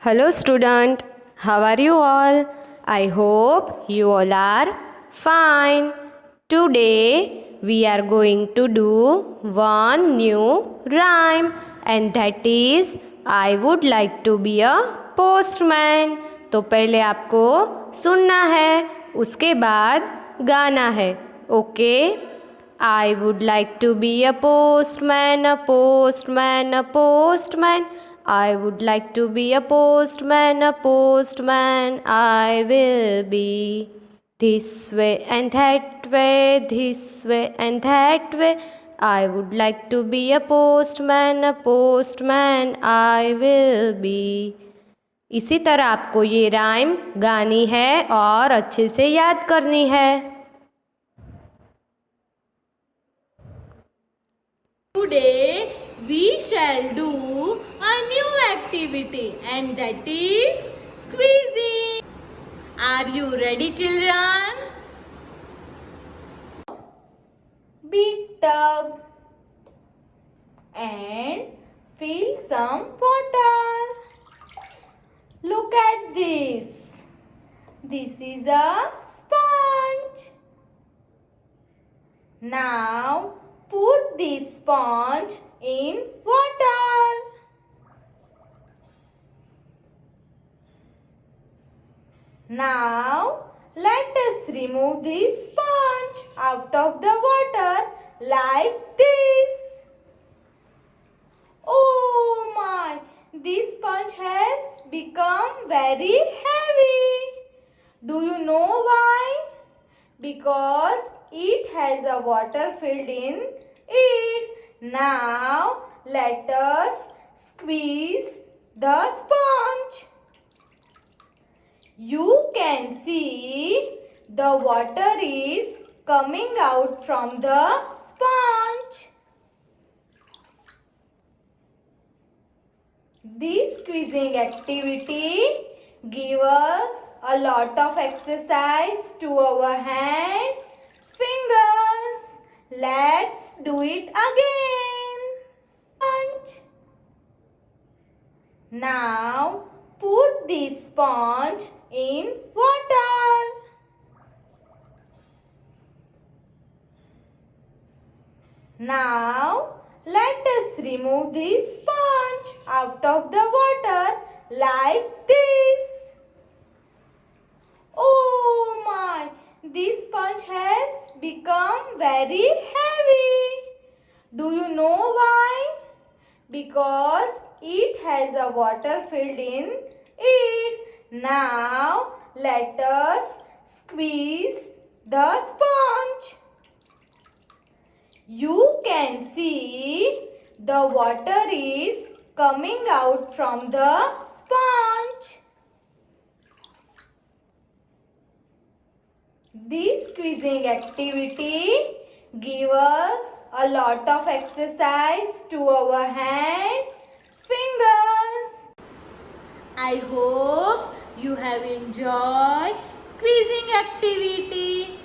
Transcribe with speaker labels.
Speaker 1: Hello, student. How are you all? I hope you all are fine. Today we are going to do one new rhyme, and that is I would like to be a postman. तो पहले आपको सुनना है, उसके बाद गाना है. Okay? I would like to be a postman, a postman, a postman. I would like to be a postman, a postman. I will be this way and that way, this way and that way. I would like to be a postman, a postman. I will be. इसी तरह आपको ये rhyme गानी है और अच्छे से याद करनी है.
Speaker 2: Today we shall do a new activity, and that is squeezing. Are you ready, children? Big tub and fill some water. Look at this. This is a sponge. Now put this sponge in water. Now let us remove this sponge out of the water like this. Oh my! This sponge has become very heavy. Do you know why? Because it has a water filled in it. Now let us squeeze the sponge. You can see the water is coming out from the sponge. This squeezing activity gives us a lot of exercise to our hand, fingers. Let's do it again. Sponge. Now put this sponge in water. Now let us remove this sponge out of the water like this. Oh my! This sponge has become very heavy. Do you know why? Because it has a water filled in it. Now let us squeeze the sponge. You can see the water is coming out from the sponge. This squeezing activity gives us a lot of exercise to our hand, fingers. I hope you have enjoyed squeezing activity.